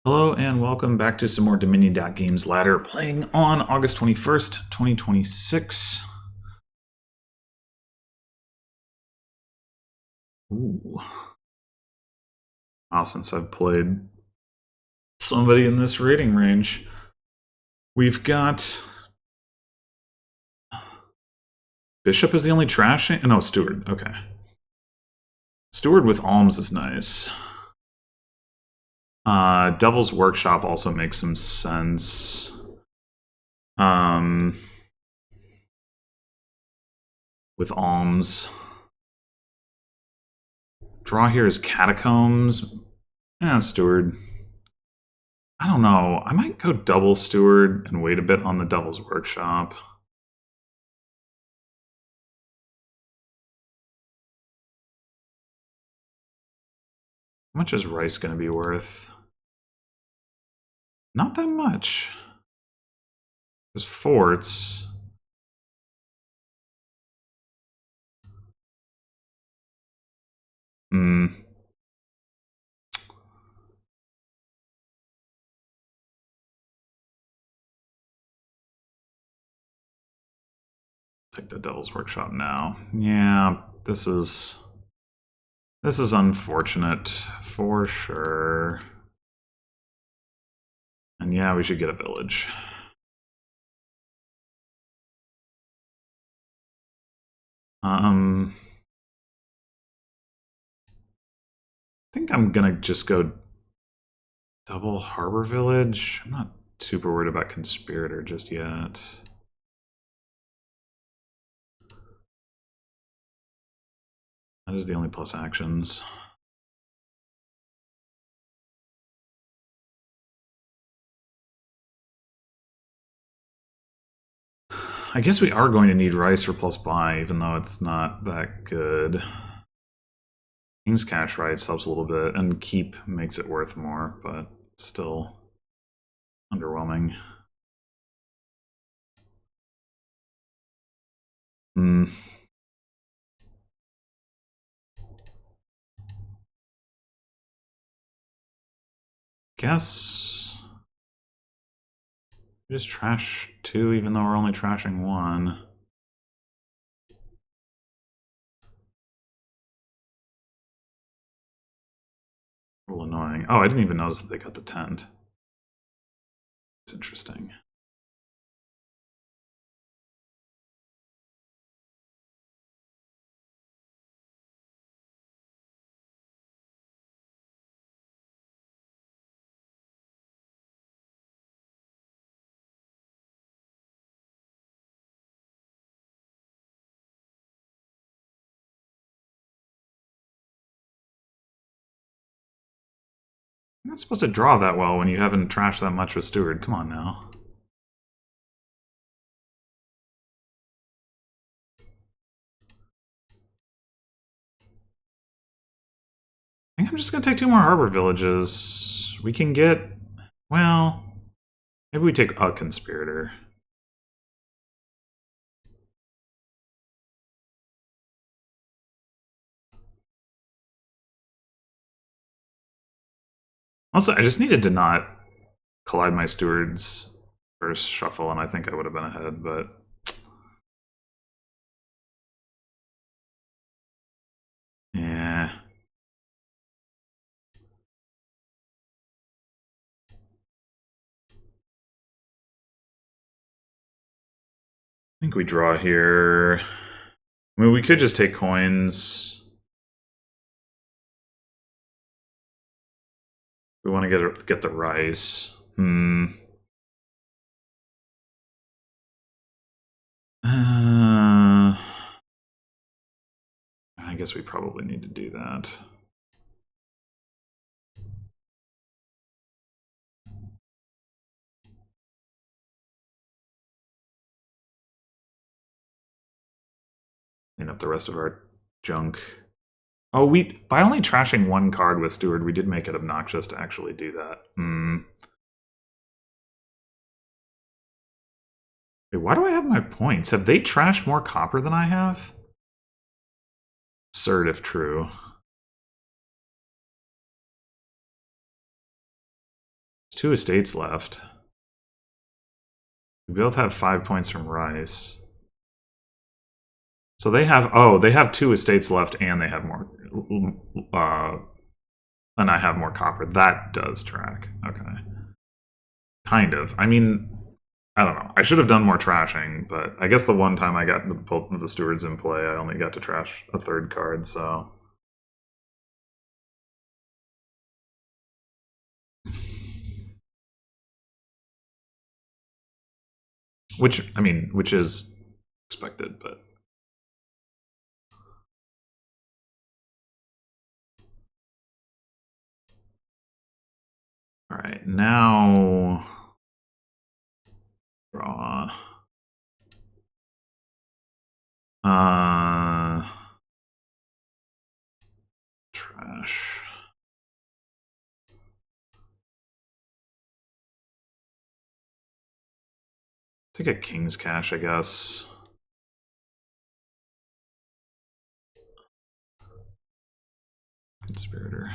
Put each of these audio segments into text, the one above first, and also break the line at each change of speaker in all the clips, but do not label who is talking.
Hello and welcome back to some more dominion.games ladder playing on August 21st, 2026. Ooh. Wow, since I've played somebody in this rating range. We've got... Bishop is the only trashing? No, Steward. Okay. Steward with Alms is nice. Devil's Workshop also makes some sense. With Alms. Draw here is Catacombs. Yeah, Steward. I don't know. I might go double Steward and wait a bit on the Devil's Workshop. How much is rice going to be worth? Not that much. There's forts. Take the Devil's Workshop now. Yeah, this is unfortunate for sure. And yeah, we should get a village. I think I'm gonna just go double Harbor Village. I'm not super worried about Conspirator just yet. That is the only plus actions. I guess we are going to need rice for plus buy, even though it's not that good. King's Cash rice helps a little bit, and keep makes it worth more, but still underwhelming. Guess we just trash 2, even though we're only trashing 1. A little annoying. Oh, I didn't even notice that they got the tent. It's interesting. You're not supposed to draw that well when you haven't trashed that much with Steward. Come on now. I think I'm just going to take 2 more Harbor Villages. We can get... Well... Maybe we take a Conspirator. Also, I just needed to not collide my Stewards first shuffle, and I think I would have been ahead, but... Yeah. I think we draw here. I mean, we could just take coins. We want to get the rice. I guess we probably need to do that. Clean up the rest of our junk. Oh, by only trashing 1 card with Steward, we did make it obnoxious to actually do that. Wait, why do I have my points? Have they trashed more copper than I have? Absurd if true. 2 estates left. We both have 5 points from rice. So they have, oh, they have 2 estates left and they have more, and I have more copper. That does track. Okay. Kind of. I mean, I don't know. I should have done more trashing, but I guess the one time I got both of the stewards in play, I only got to trash a 3rd card, so. Which, I mean, which is expected, but. All right, now. Draw. Trash. Take a King's Cash, I guess. Conspirator.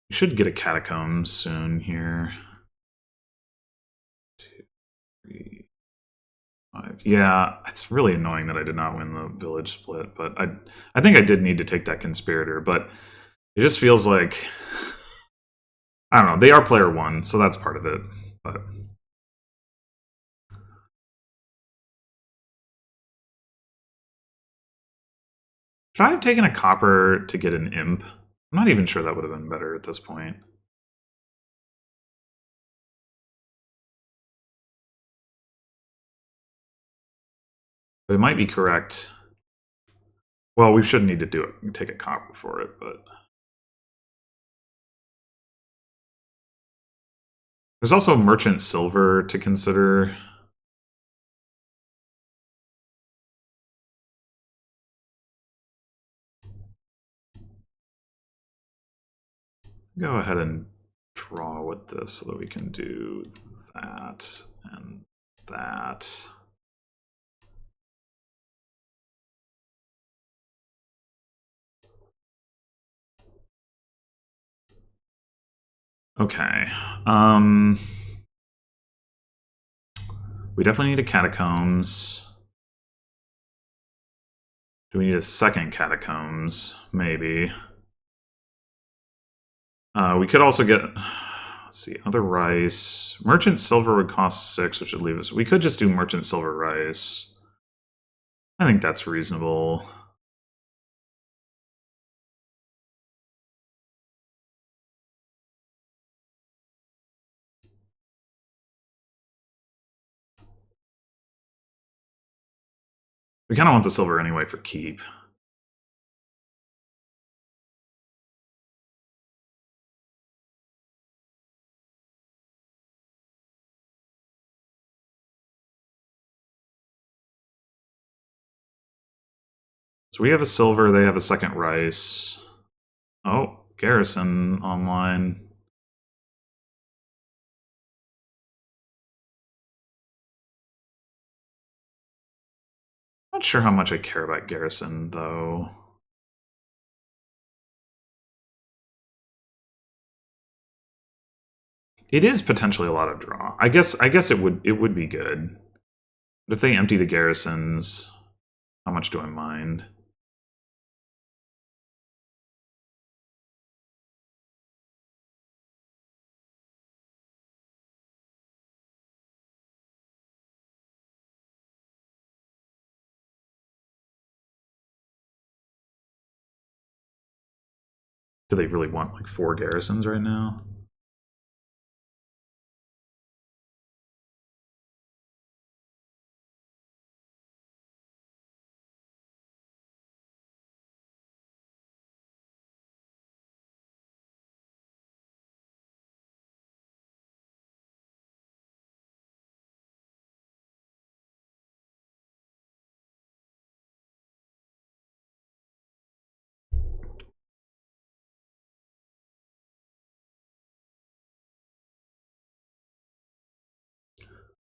We should get a Catacombs soon here. 2, 3, 5. Yeah, it's really annoying that I did not win the village split, but I think I did need to take that Conspirator, but it just feels like, I don't know, they are player 1, so that's part of it, but. Should I have taken a copper to get an imp? I'm not even sure that would have been better at this point. But it might be correct. Well, we shouldn't need to do it. Take a copper for it, but. There's also merchant silver to consider. Go ahead and draw with this so that we can do that and that. Okay. We definitely need a Catacombs. Do we need a second Catacombs? Maybe. We could also get, let's see, other rice. Merchant silver would cost 6, which would leave us. We could just do merchant silver rice. I think that's reasonable. We kind of want the silver anyway for keep. So we have a silver, they have a second rice. Oh, garrison online. Not sure how much I care about garrison, though. It is potentially a lot of draw. I guess it would be good. But if they empty the garrisons, how much do I mind? Do they really want like 4 garrisons right now?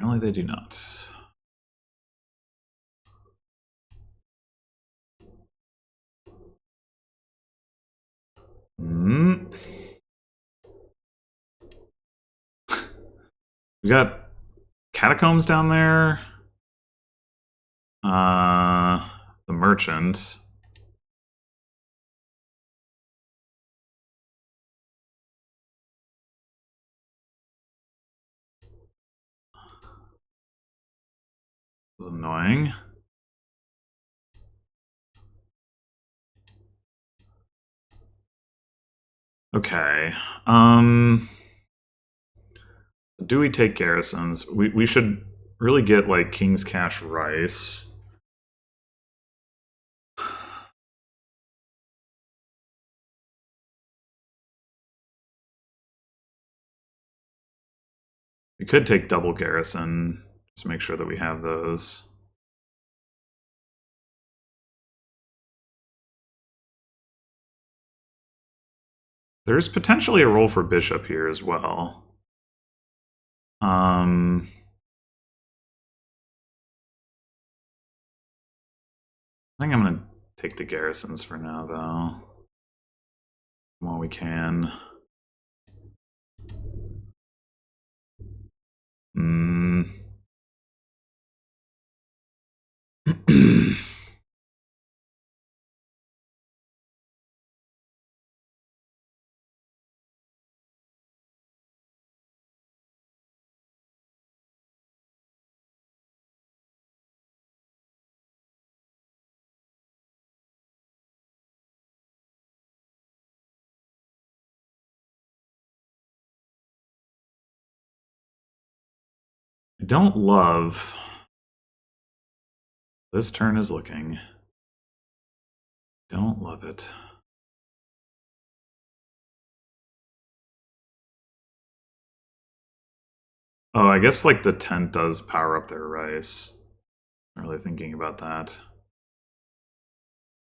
Apparently they do not. We got catacombs down there. The merchant. Is annoying. Okay. Do we take garrisons? We should really get like King's Cash Rice. We could take double garrison. Just make sure that we have those. There's potentially a role for bishop here as well. I think I'm gonna take the garrisons for now, though. While we can. I don't love this turn is looking. Don't love it. Oh, I guess like the tent does power up their rice. Not really thinking about that.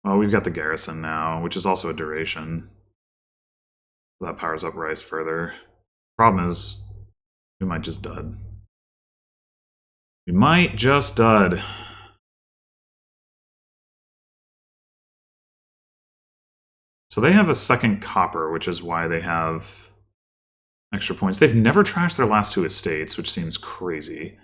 Well, we've got the garrison now, which is also a duration. So that powers up rice further. Problem is, we might just dud. We might just dud. So they have a second copper, which is why they have extra points. They've never trashed their last two estates, which seems crazy.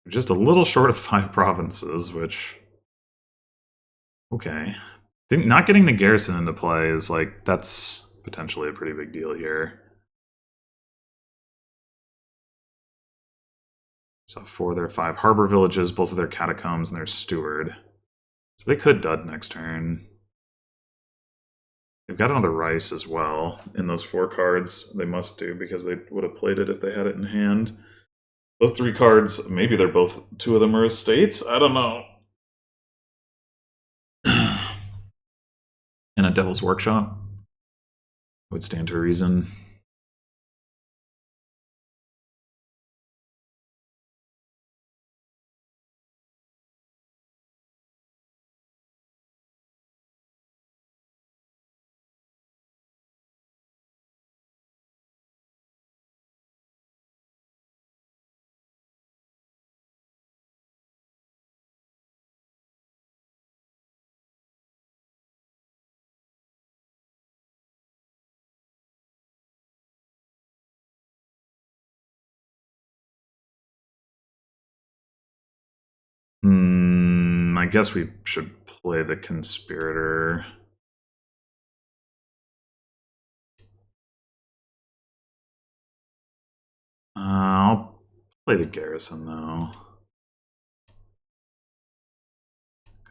Just a little short of 5 provinces, which... Okay. Not getting the garrison into play is like, that's potentially a pretty big deal here. So 4 of their 5 harbor villages, both of their catacombs, and their steward. So they could dud next turn. They've got another rice as well in those 4 cards. They must do, because they would have played it if they had it in hand. Those 3 cards, maybe they're both, 2 of them are estates? I don't know. And a Devil's Workshop would stand to reason. I guess we should play the Conspirator. I'll play the Garrison, though.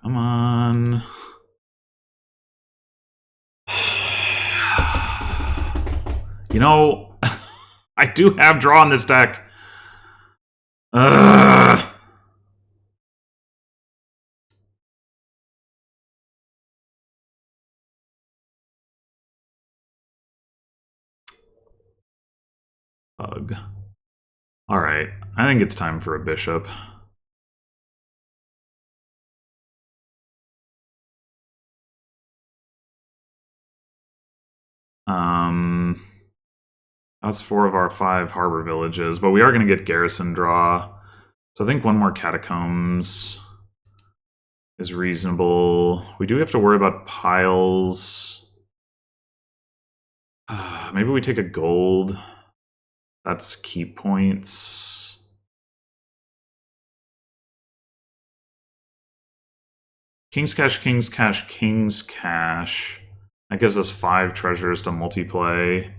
Come on. You know, I do have draw in this deck. Ugh. Ugh. Alright, I think it's time for a bishop. That's 4 of our 5 harbor villages, but we are going to get garrison draw. So I think 1 more catacombs is reasonable. We do have to worry about piles. Maybe we take a gold. That's key points. King's Cash, King's Cash, King's Cash. That gives us 5 treasures to multiplay.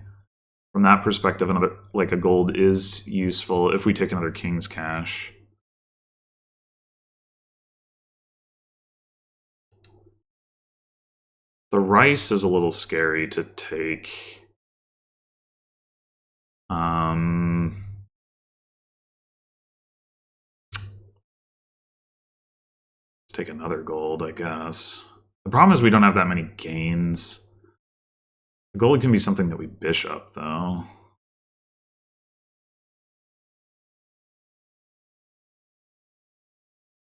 From that perspective, another like a gold is useful if we take another King's Cash. The rice is a little scary to take. Let's take another gold, I guess. The problem is we don't have that many gains. The gold can be something that we bishop, though.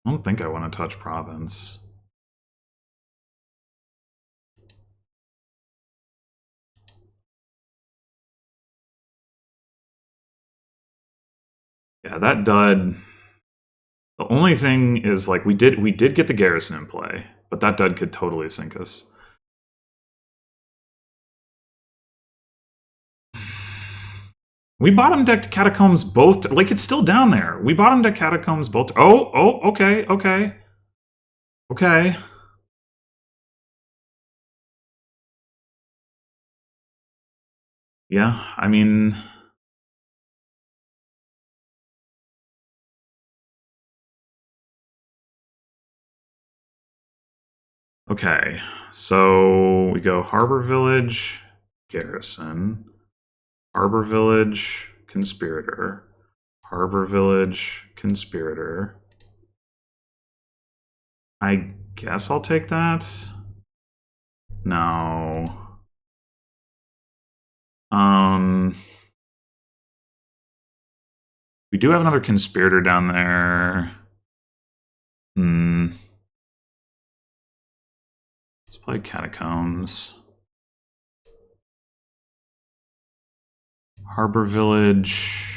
I don't think I want to touch province. Yeah, that dud. The only thing is, like, we did get the garrison in play, but that dud could totally sink us. We bottom decked catacombs both. Like, it's still down there. We bottom decked catacombs both. Oh, okay. Okay. Yeah, I mean, okay, so we go Harbor Village, Garrison, Harbor Village, Conspirator, Harbor Village, Conspirator. I guess I'll take that. No. We do have another Conspirator down there. Let's play Catacombs. Harbor Village.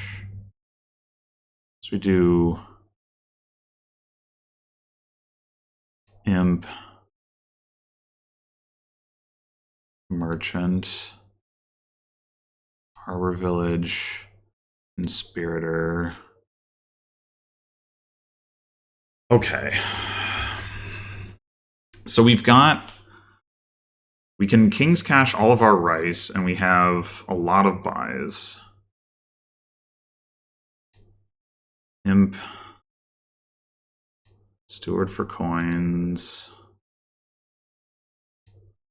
So we do Imp. Merchant. Harbor Village. Conspirator. Okay. So we can King's Cash all of our rice, and we have a lot of buys. Imp. Steward for coins.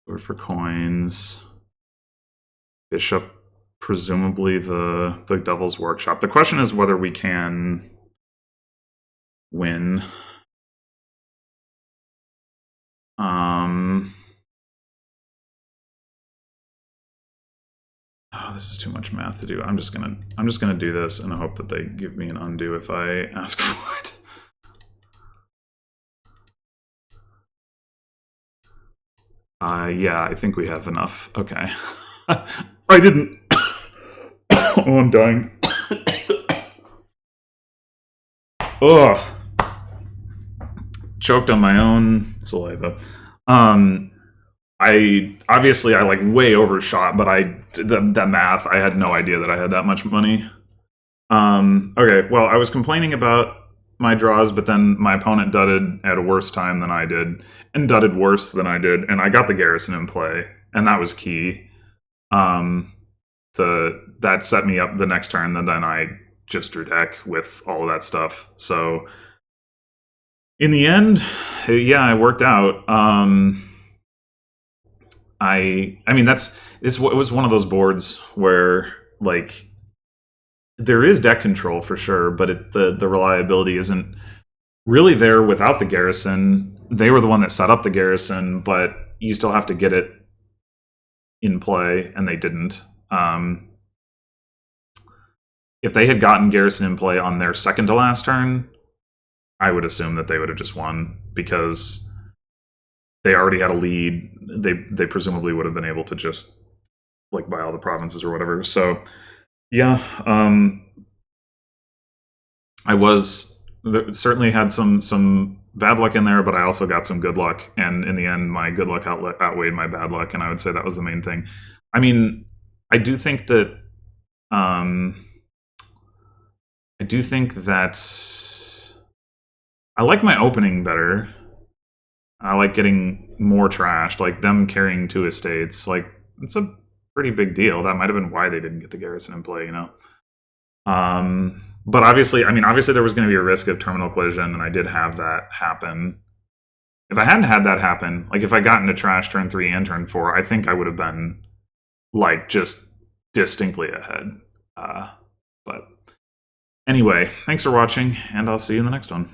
Steward for coins. Bishop, presumably the Devil's Workshop. The question is whether we can win. Oh, this is too much math to do. I'm just gonna do this and hope that they give me an undo if I ask for it. Yeah, I think we have enough. Okay. I didn't. Oh, I'm dying. Ugh. Choked on my own saliva. I like way overshot, but that math, I had no idea that I had that much money. Okay, well, I was complaining about my draws, but then my opponent dudded at a worse time than I did, and dudded worse than I did, and I got the garrison in play, and that was key. That set me up the next turn, and then I just drew deck with all of that stuff. So in the end, yeah, it worked out. I mean, it was one of those boards where, like, there is deck control for sure, but the reliability isn't really there without the garrison. They were the one that set up the garrison, but you still have to get it in play, and they didn't. If they had gotten garrison in play on their second to last turn, I would assume that they would have just won, because they already had a lead. They presumably would have been able to just, like, buy all the provinces or whatever. So yeah, I certainly had some bad luck in there, but I also got some good luck. And in the end, my good luck outweighed my bad luck, and I would say that was the main thing. I mean, I do think that I like my opening better. I like getting more trashed, like them carrying 2 estates. Like, it's a pretty big deal. That might have been why they didn't get the garrison in play, you know? But obviously there was going to be a risk of terminal collision, and I did have that happen. If I hadn't had that happen, like if I got into trash turn 3 and turn 4, I think I would have been, like, just distinctly ahead. But anyway, thanks for watching, and I'll see you in the next one.